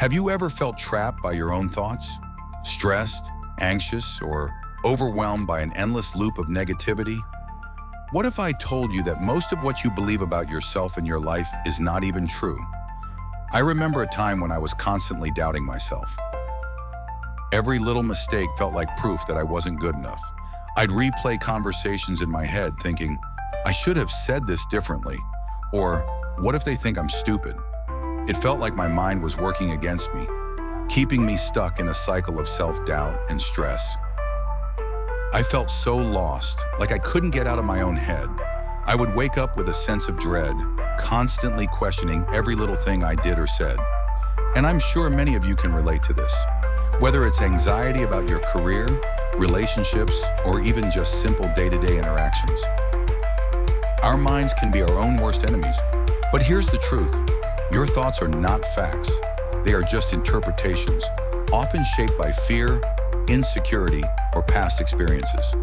Have you ever felt trapped by your own thoughts? Stressed, anxious, or overwhelmed by an endless loop of negativity? What if I told you that most of what you believe about yourself and your life is not even true? I remember a time when I was constantly doubting myself. Every little mistake felt like proof that I wasn't good enough. I'd replay conversations in my head thinking, I should have said this differently, or what if they think I'm stupid? It felt like my mind was working against me, keeping me stuck in a cycle of self-doubt and stress. I felt so lost, like I couldn't get out of my own head. I would wake up with a sense of dread, constantly questioning every little thing I did or said. And I'm sure many of you can relate to this. Whether it's anxiety about your career, relationships, or even just simple day-to-day interactions. Our minds can be our own worst enemies. But here's the truth. Your thoughts are not facts. They are just interpretations, often shaped by fear, insecurity, or past experiences.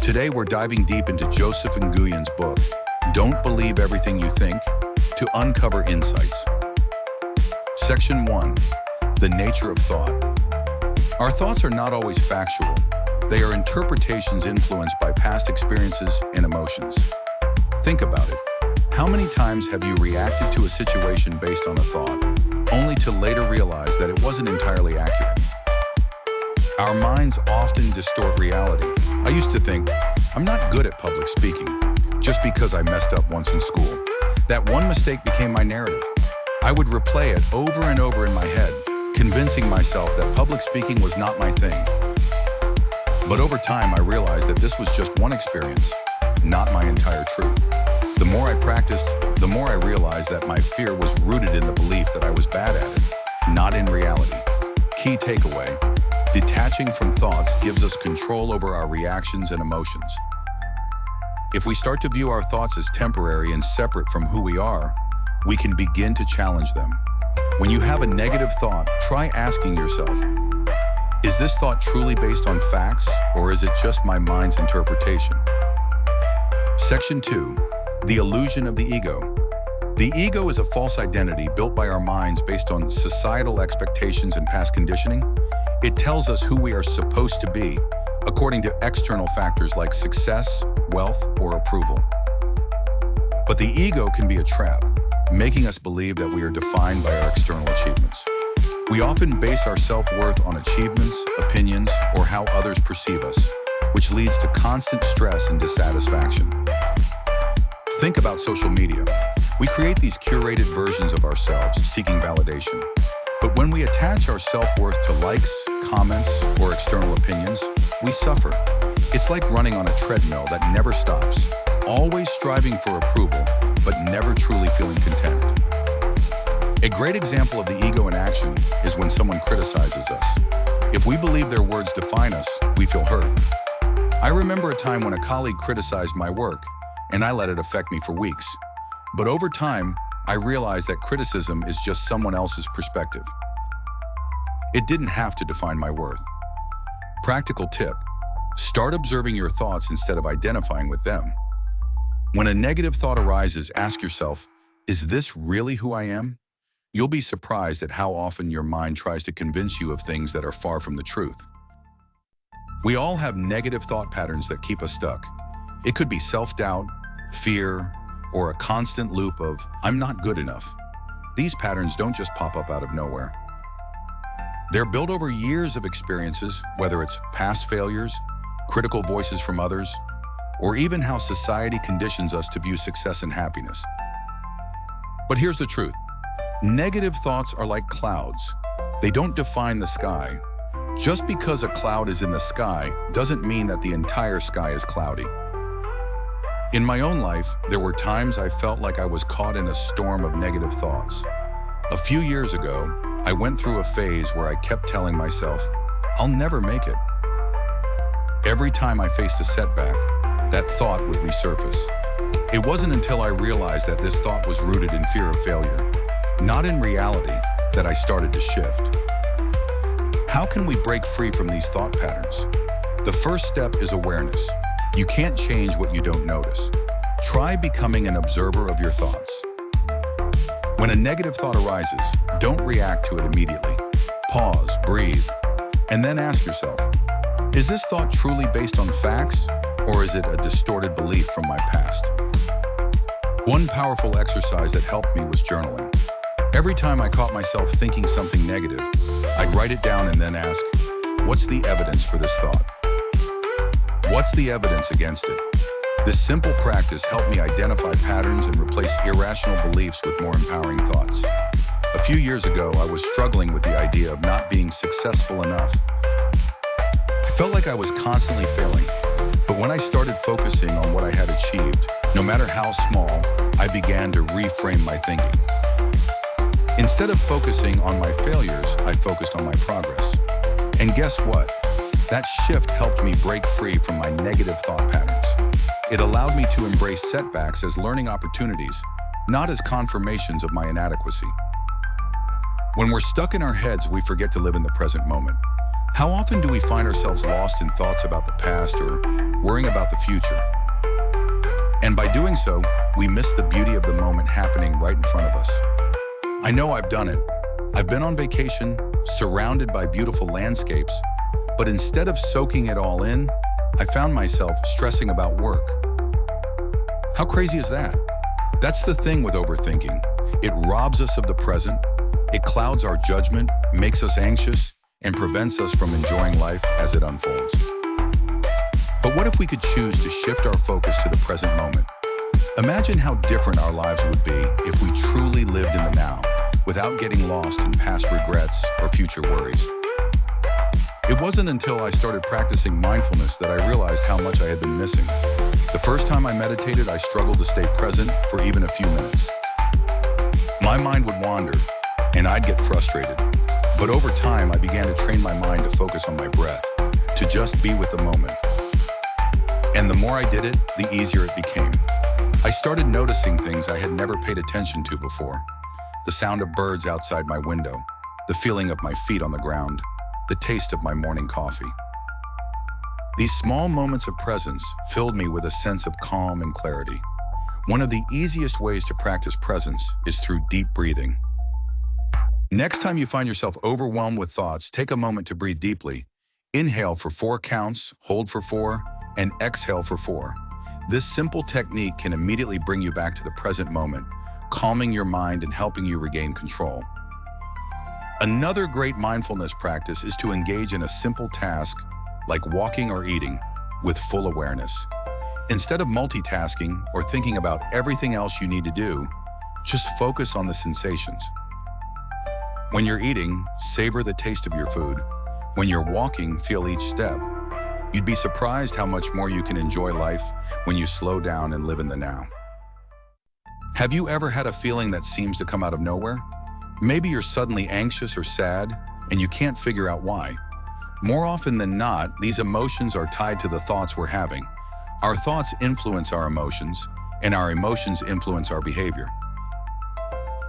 Today, we're diving deep into Joseph Nguyен's book, Don't Believe Everything You Think, to uncover insights. Section 1. The nature of thought. Our thoughts are not always factual. They are interpretations influenced by past experiences and emotions. Think about it. How many times have you reacted to a situation based on a thought, only to later realize that it wasn't entirely accurate? Our minds often distort reality. I used to think, I'm not good at public speaking, just because I messed up once in school. That one mistake became my narrative. I would replay it over and over in my head, convincing myself that public speaking was not my thing. But over time, I realized that this was just one experience, not my entire truth. The more I practiced, the more I realized that my fear was rooted in the belief that I was bad at it, not in reality. Key takeaway: detaching from thoughts gives us control over our reactions and emotions. If we start to view our thoughts as temporary and separate from who we are, we can begin to challenge them. When you have a negative thought, try asking yourself, is this thought truly based on facts, or is it just my mind's interpretation? Section 2. The illusion of the ego. The ego is a false identity built by our minds based on societal expectations and past conditioning. It tells us who we are supposed to be, according to external factors like success, wealth, or approval. But the ego can be a trap, making us believe that we are defined by our external achievements. We often base our self-worth on achievements, opinions, or how others perceive us, which leads to constant stress and dissatisfaction. Think about social media. We create these curated versions of ourselves, seeking validation. But when we attach our self-worth to likes, comments, or external opinions, we suffer. It's like running on a treadmill that never stops, always striving for approval, but never truly feeling content. A great example of the ego in action is when someone criticizes us. If we believe their words define us, we feel hurt. I remember a time when a colleague criticized my work, and I let it affect me for weeks. But over time, I realized that criticism is just someone else's perspective. It didn't have to define my worth. Practical tip: start observing your thoughts instead of identifying with them. When a negative thought arises, ask yourself, is this really who I am? You'll be surprised at how often your mind tries to convince you of things that are far from the truth. We all have negative thought patterns that keep us stuck. It could be self-doubt, fear, or a constant loop of, I'm not good enough. These patterns don't just pop up out of nowhere. They're built over years of experiences, whether it's past failures, critical voices from others, or even how society conditions us to view success and happiness. But here's the truth. Negative thoughts are like clouds. They don't define the sky. Just because a cloud is in the sky doesn't mean that the entire sky is cloudy. In my own life, there were times I felt like I was caught in a storm of negative thoughts. A few years ago, I went through a phase where I kept telling myself, I'll never make it. Every time I faced a setback, that thought would resurface. It wasn't until I realized that this thought was rooted in fear of failure, not in reality, that I started to shift. How can we break free from these thought patterns? The first step is awareness. You can't change what you don't notice. Try becoming an observer of your thoughts. When a negative thought arises, don't react to it immediately. Pause, breathe, and then ask yourself, is this thought truly based on facts, or is it a distorted belief from my past? One powerful exercise that helped me was journaling. Every time I caught myself thinking something negative, I'd write it down and then ask, what's the evidence for this thought? What's the evidence against it? This simple practice helped me identify patterns and replace irrational beliefs with more empowering thoughts. A few years ago, I was struggling with the idea of not being successful enough. I felt like I was constantly failing, but when I started focusing on what I had achieved, no matter how small, I began to reframe my thinking. Instead of focusing on my failures, I focused on my progress. And guess what? That shift helped me break free from my negative thought patterns. It allowed me to embrace setbacks as learning opportunities, not as confirmations of my inadequacy. When we're stuck in our heads, we forget to live in the present moment. How often do we find ourselves lost in thoughts about the past or worrying about the future? And by doing so, we miss the beauty of the moment happening right in front of us. I know I've done it. I've been on vacation, surrounded by beautiful landscapes, but instead of soaking it all in, I found myself stressing about work. How crazy is that? That's the thing with overthinking. It robs us of the present, it clouds our judgment, makes us anxious, and prevents us from enjoying life as it unfolds. But what if we could choose to shift our focus to the present moment? Imagine how different our lives would be if we truly lived in the now, without getting lost in past regrets or future worries. It wasn't until I started practicing mindfulness that I realized how much I had been missing. The first time I meditated, I struggled to stay present for even a few minutes. My mind would wander, and I'd get frustrated. But over time, I began to train my mind to focus on my breath, to just be with the moment. And the more I did it, the easier it became. I started noticing things I had never paid attention to before. The sound of birds outside my window, the feeling of my feet on the ground, the taste of my morning coffee. These small moments of presence filled me with a sense of calm and clarity. One of the easiest ways to practice presence is through deep breathing. Next time you find yourself overwhelmed with thoughts, take a moment to breathe deeply. Inhale for 4 counts, hold for 4, and exhale for 4. This simple technique can immediately bring you back to the present moment, calming your mind and helping you regain control. Another great mindfulness practice is to engage in a simple task, like walking or eating, with full awareness. Instead of multitasking or thinking about everything else you need to do, just focus on the sensations. When you're eating, savor the taste of your food. When you're walking, feel each step. You'd be surprised how much more you can enjoy life when you slow down and live in the now. Have you ever had a feeling that seems to come out of nowhere? Maybe you're suddenly anxious or sad, and you can't figure out why. More often than not, these emotions are tied to the thoughts we're having. Our thoughts influence our emotions, and our emotions influence our behavior.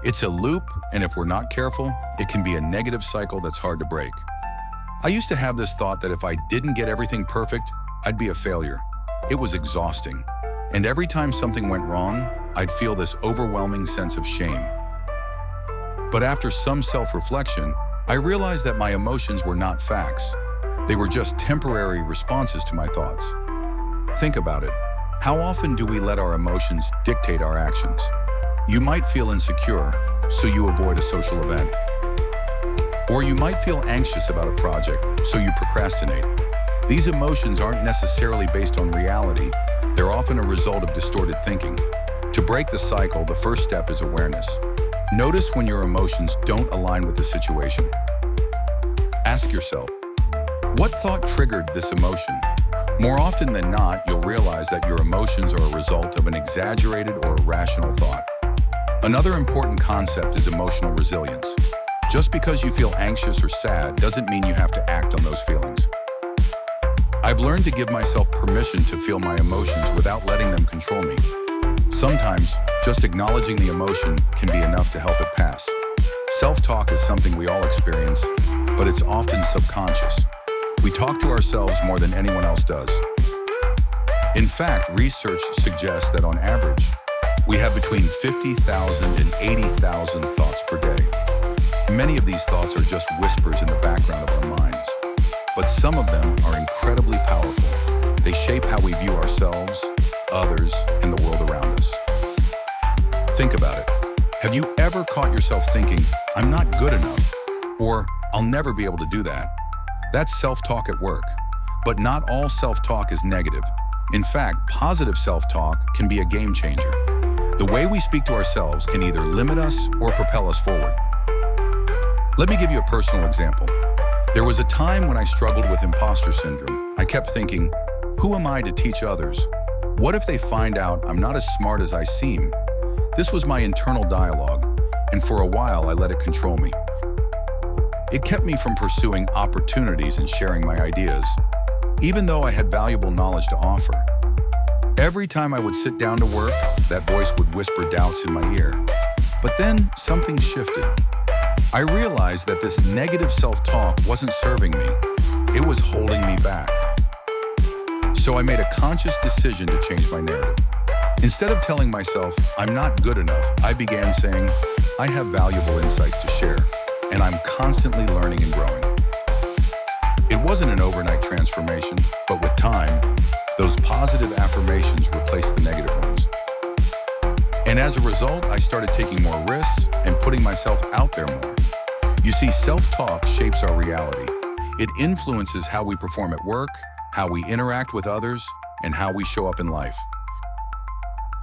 It's a loop, and if we're not careful, it can be a negative cycle that's hard to break. I used to have this thought that if I didn't get everything perfect, I'd be a failure. It was exhausting. And every time something went wrong, I'd feel this overwhelming sense of shame. But after some self-reflection, I realized that my emotions were not facts. They were just temporary responses to my thoughts. Think about it. How often do we let our emotions dictate our actions? You might feel insecure, so you avoid a social event. Or you might feel anxious about a project, so you procrastinate. These emotions aren't necessarily based on reality. They're often a result of distorted thinking. To break the cycle, the first step is awareness. Notice when your emotions don't align with the situation. Ask yourself, what thought triggered this emotion? More often than not, you'll realize that your emotions are a result of an exaggerated or irrational thought. Another important concept is emotional resilience. Just because you feel anxious or sad doesn't mean you have to act on those feelings. I've learned to give myself permission to feel my emotions without letting them control me. Sometimes, just acknowledging the emotion can be enough to help it pass. Self-talk is something we all experience, but it's often subconscious. We talk to ourselves more than anyone else does. In fact, research suggests that on average, we have between 50,000 and 80,000 thoughts per day. Many of these thoughts are just whispers in the background of our minds, but some of them are incredibly powerful. They shape how we view ourselves, others, and the world around us. Think about it. Have you ever caught yourself thinking, "I'm not good enough," or "I'll never be able to do that"? That's self-talk at work. But not all self-talk is negative. In fact, positive self-talk can be a game changer. The way we speak to ourselves can either limit us or propel us forward. Let me give you a personal example. There was a time when I struggled with imposter syndrome. I kept thinking, who am I to teach others? What if they find out I'm not as smart as I seem? This was my internal dialogue, and for a while I let it control me. It kept me from pursuing opportunities and sharing my ideas, even though I had valuable knowledge to offer. Every time I would sit down to work, that voice would whisper doubts in my ear. But then something shifted. I realized that this negative self-talk wasn't serving me. It was holding me back. So I made a conscious decision to change my narrative. Instead of telling myself, "I'm not good enough," I began saying, "I have valuable insights to share, and I'm constantly learning and growing." It wasn't an overnight transformation, but with time, those positive affirmations replaced the negative ones. And as a result, I started taking more risks and putting myself out there more. You see, self-talk shapes our reality. It influences how we perform at work, how we interact with others, and how we show up in life.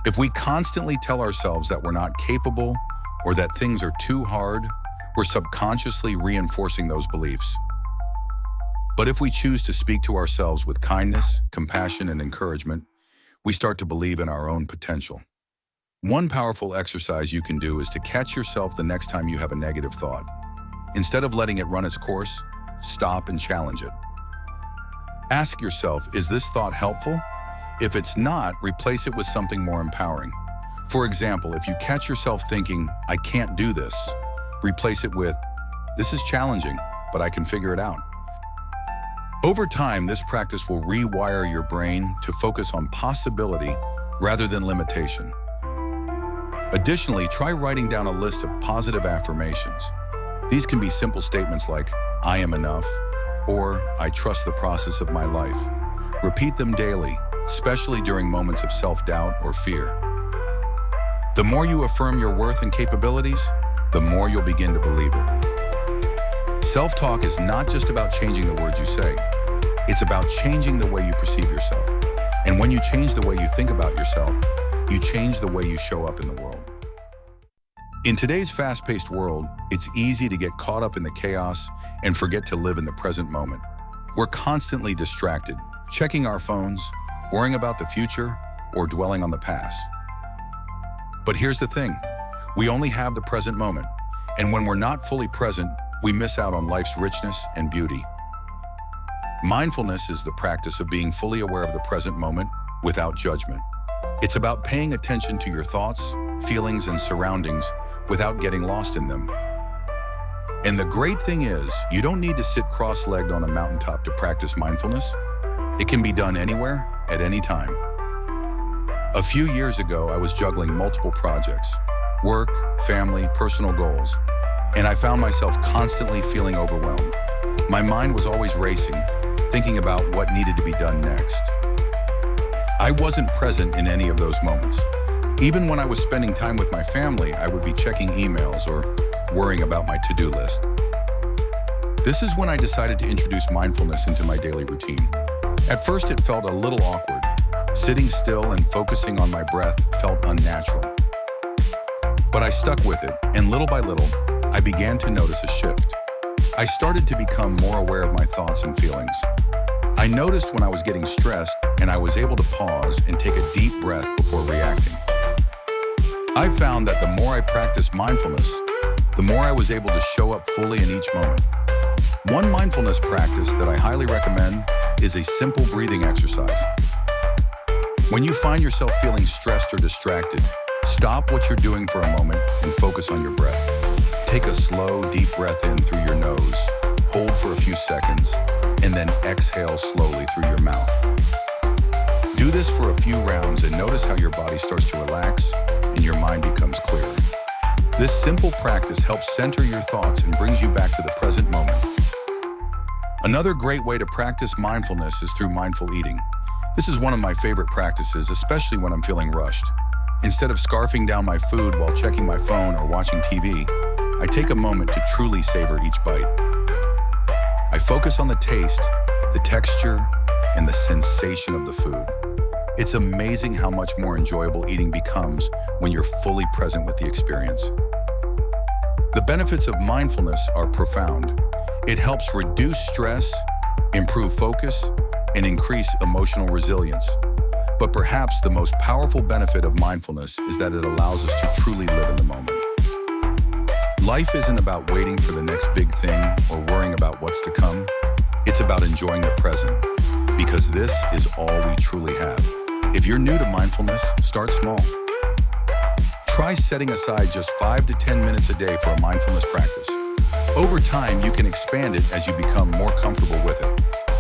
If we constantly tell ourselves that we're not capable or that things are too hard, we're subconsciously reinforcing those beliefs. But if we choose to speak to ourselves with kindness, compassion, and encouragement, we start to believe in our own potential. One powerful exercise you can do is to catch yourself the next time you have a negative thought. Instead of letting it run its course, stop and challenge it. Ask yourself, is this thought helpful? If it's not, replace it with something more empowering. For example, if you catch yourself thinking, "I can't do this," replace it with, "This is challenging, but I can figure it out." Over time, this practice will rewire your brain to focus on possibility rather than limitation. Additionally, try writing down a list of positive affirmations. These can be simple statements like, "I am enough," or "I trust the process of my life." Repeat them daily, especially during moments of self-doubt or fear. The more you affirm your worth and capabilities, the more you'll begin to believe it. Self-talk is not just about changing the words you say. It's about changing the way you perceive yourself. And when you change the way you think about yourself, you change the way you show up in the world. In today's fast-paced world, it's easy to get caught up in the chaos and forget to live in the present moment. We're constantly distracted, checking our phones, worrying about the future, or dwelling on the past. But here's the thing, we only have the present moment, and when we're not fully present, we miss out on life's richness and beauty. Mindfulness is the practice of being fully aware of the present moment without judgment. It's about paying attention to your thoughts, feelings, and surroundings without getting lost in them. And the great thing is, you don't need to sit cross-legged on a mountaintop to practice mindfulness. It can be done anywhere, at any time. A few years ago, I was juggling multiple projects, work, family, personal goals, and I found myself constantly feeling overwhelmed. My mind was always racing, thinking about what needed to be done next. I wasn't present in any of those moments. Even when I was spending time with my family, I would be checking emails or worrying about my to-do list. This is when I decided to introduce mindfulness into my daily routine. At first, it felt a little awkward. Sitting still and focusing on my breath felt unnatural. But I stuck with it, and little by little, I began to notice a shift. I started to become more aware of my thoughts and feelings. I noticed when I was getting stressed, and I was able to pause and take a deep breath before reacting. I found that the more I practiced mindfulness, the more I was able to show up fully in each moment. One mindfulness practice that I highly recommend is a simple breathing exercise. When you find yourself feeling stressed or distracted, stop what you're doing for a moment and focus on your breath. Take a slow, deep breath in through your nose, hold for a few seconds, and then exhale slowly through your mouth. Do this for a few rounds and notice how your body starts to relax and your mind becomes clearer. This simple practice helps center your thoughts and brings you back to the present moment. Another great way to practice mindfulness is through mindful eating. This is one of my favorite practices, especially when I'm feeling rushed. Instead of scarfing down my food while checking my phone or watching TV, I take a moment to truly savor each bite. I focus on the taste, the texture, and the sensation of the food. It's amazing how much more enjoyable eating becomes when you're fully present with the experience. The benefits of mindfulness are profound. It helps reduce stress, improve focus, and increase emotional resilience. But perhaps the most powerful benefit of mindfulness is that it allows us to truly live in the moment. Life isn't about waiting for the next big thing or worrying about what's to come. It's about enjoying the present, because this is all we truly have. If you're new to mindfulness, start small. Try setting aside just 5 to 10 minutes a day for a mindfulness practice. Over time, you can expand it as you become more comfortable with it.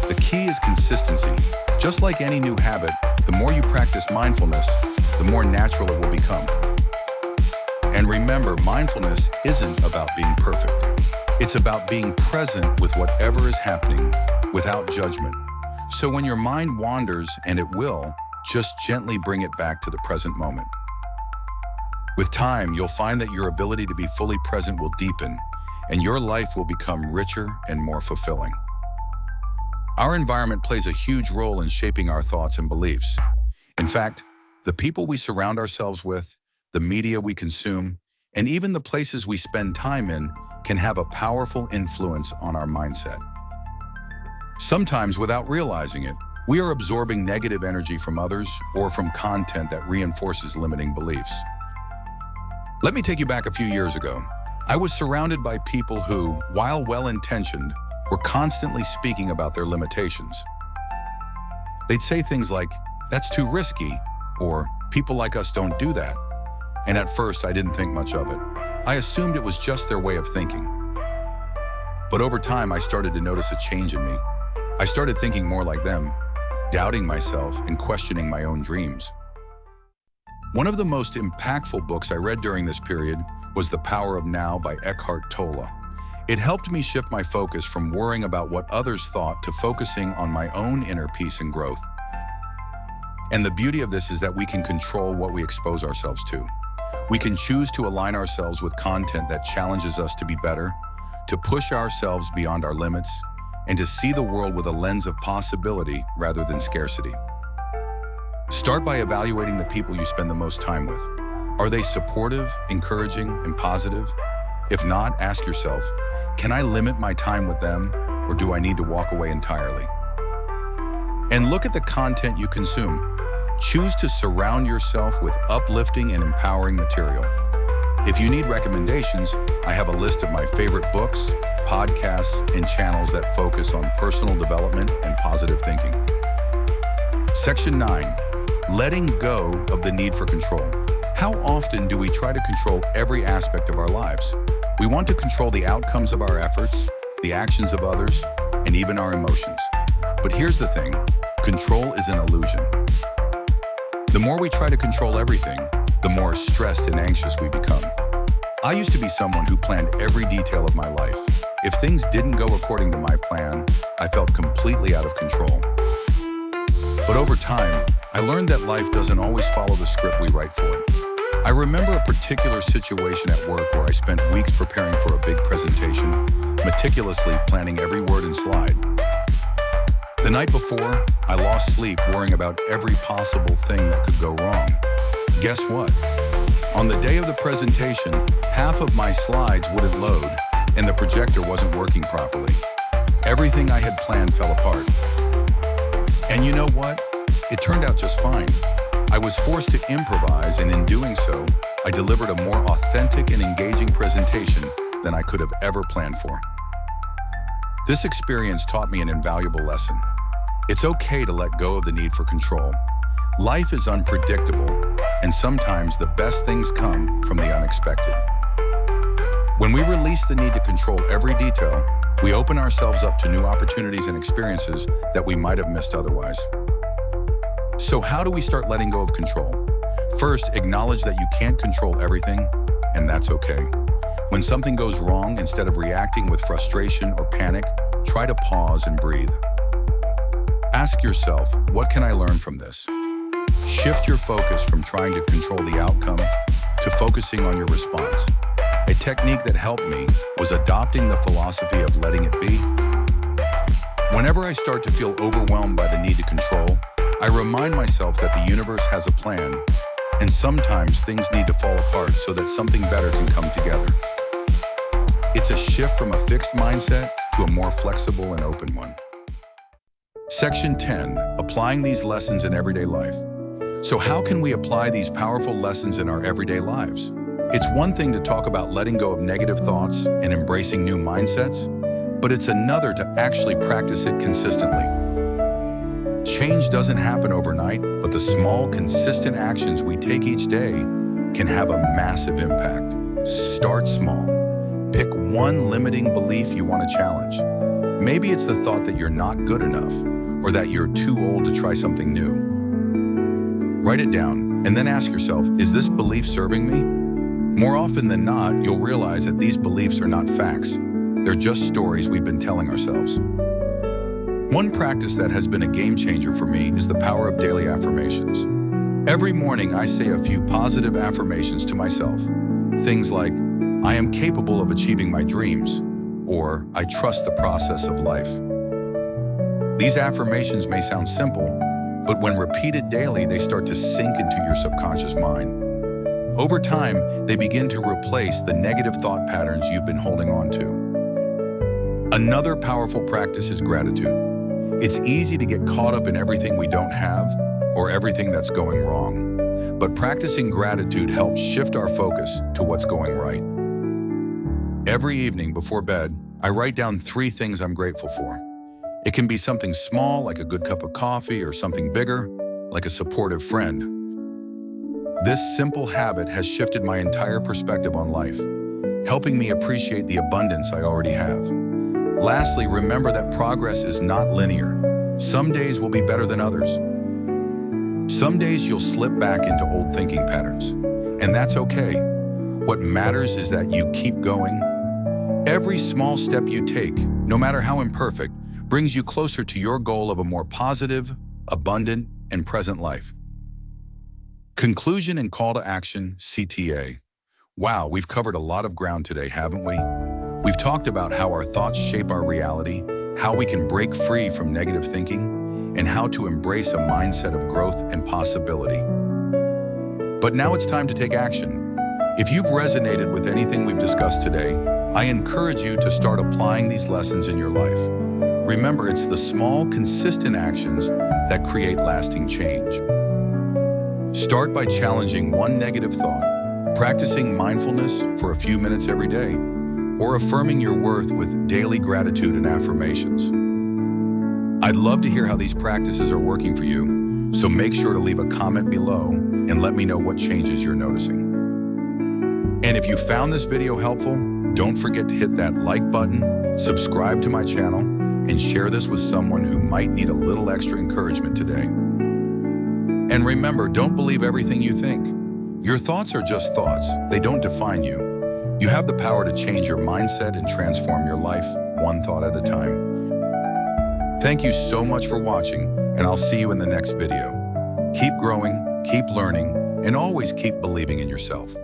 The key is consistency. Just like any new habit, the more you practice mindfulness, the more natural it will become. And remember, mindfulness isn't about being perfect. It's about being present with whatever is happening without judgment. So when your mind wanders, and it will, just gently bring it back to the present moment. With time, you'll find that your ability to be fully present will deepen, and your life will become richer and more fulfilling. Our environment plays a huge role in shaping our thoughts and beliefs. In fact, the people we surround ourselves with, the media we consume, and even the places we spend time in can have a powerful influence on our mindset. Sometimes, without realizing it, we are absorbing negative energy from others or from content that reinforces limiting beliefs. Let me take you back a few years ago. I was surrounded by people who, while well-intentioned, were constantly speaking about their limitations. They'd say things like, "That's too risky," or "People like us don't do that." And at first, I didn't think much of it. I assumed it was just their way of thinking. But over time, I started to notice a change in me. I started thinking more like them, doubting myself and questioning my own dreams. One of the most impactful books I read during this period was The Power of Now by Eckhart Tolle. It helped me shift my focus from worrying about what others thought to focusing on my own inner peace and growth. And the beauty of this is that we can control what we expose ourselves to. We can choose to align ourselves with content that challenges us to be better, to push ourselves beyond our limits, and to see the world with a lens of possibility rather than scarcity. Start by evaluating the people you spend the most time with. Are they supportive, encouraging, and positive? If not, ask yourself, can I limit my time with them, or do I need to walk away entirely? And look at the content you consume. Choose to surround yourself with uplifting and empowering material. If you need recommendations, I have a list of my favorite books, podcasts, and channels that focus on personal development and positive thinking. Section 9, letting go of the need for control. How often do we try to control every aspect of our lives? We want to control the outcomes of our efforts, the actions of others, and even our emotions. But here's the thing, control is an illusion. The more we try to control everything, the more stressed and anxious we become. I used to be someone who planned every detail of my life. If things didn't go according to my plan, I felt completely out of control. But over time, I learned that life doesn't always follow the script we write for it. I remember a particular situation at work where I spent weeks preparing for a big presentation, meticulously planning every word and slide. The night before, I lost sleep worrying about every possible thing that could go wrong. Guess what? On the day of the presentation, half of my slides wouldn't load, and the projector wasn't working properly. Everything I had planned fell apart. And you know what? It turned out just fine. I was forced to improvise, and in doing so, I delivered a more authentic and engaging presentation than I could have ever planned for. This experience taught me an invaluable lesson. It's okay to let go of the need for control. Life is unpredictable, and sometimes the best things come from the unexpected. When we release the need to control every detail, we open ourselves up to new opportunities and experiences that we might have missed otherwise. So how do we start letting go of control? First, acknowledge that you can't control everything, and that's okay. When something goes wrong, instead of reacting with frustration or panic, try to pause and breathe. Ask yourself, what can I learn from this? Shift your focus from trying to control the outcome to focusing on your response. A technique that helped me was adopting the philosophy of letting it be. Whenever I start to feel overwhelmed by the need to control, I remind myself that the universe has a plan, and sometimes things need to fall apart so that something better can come together. It's a shift from a fixed mindset to a more flexible and open one. Section 10, applying these lessons in everyday life. So how can we apply these powerful lessons in our everyday lives? It's one thing to talk about letting go of negative thoughts and embracing new mindsets, but it's another to actually practice it consistently. Change doesn't happen overnight, but the small, consistent actions we take each day can have a massive impact. Start small. Pick one limiting belief you want to challenge. Maybe it's the thought that you're not good enough or that you're too old to try something new. Write it down and then ask yourself, is this belief serving me? More often than not, you'll realize that these beliefs are not facts. They're just stories we've been telling ourselves. One practice that has been a game changer for me is the power of daily affirmations. Every morning I say a few positive affirmations to myself. Things like, I am capable of achieving my dreams, or I trust the process of life. These affirmations may sound simple, but when repeated daily, they start to sink into your subconscious mind. Over time, they begin to replace the negative thought patterns you've been holding on to. Another powerful practice is gratitude. It's easy to get caught up in everything we don't have or everything that's going wrong. But practicing gratitude helps shift our focus to what's going right. Every evening before bed, I write down 3 things I'm grateful for. It can be something small, like a good cup of coffee, or something bigger, like a supportive friend. This simple habit has shifted my entire perspective on life, helping me appreciate the abundance I already have. Lastly, remember that progress is not linear. Some days will be better than others. Some days you'll slip back into old thinking patterns, and that's okay. What matters is that you keep going. Every small step you take, no matter how imperfect, brings you closer to your goal of a more positive, abundant, and present life. Conclusion and call to action, CTA. Wow, we've covered a lot of ground today, haven't we? We've talked about how our thoughts shape our reality, how we can break free from negative thinking, and how to embrace a mindset of growth and possibility. But now it's time to take action. If you've resonated with anything we've discussed today, I encourage you to start applying these lessons in your life. Remember, it's the small, consistent actions that create lasting change. Start by challenging one negative thought, practicing mindfulness for a few minutes every day, or affirming your worth with daily gratitude and affirmations. I'd love to hear how these practices are working for you, so make sure to leave a comment below and let me know what changes you're noticing. And if you found this video helpful, don't forget to hit that like button, subscribe to my channel, and share this with someone who might need a little extra encouragement today. And remember, don't believe everything you think. Your thoughts are just thoughts. They don't define you. You have the power to change your mindset and transform your life, one thought at a time. Thank you so much for watching, and I'll see you in the next video. Keep growing, keep learning, and always keep believing in yourself.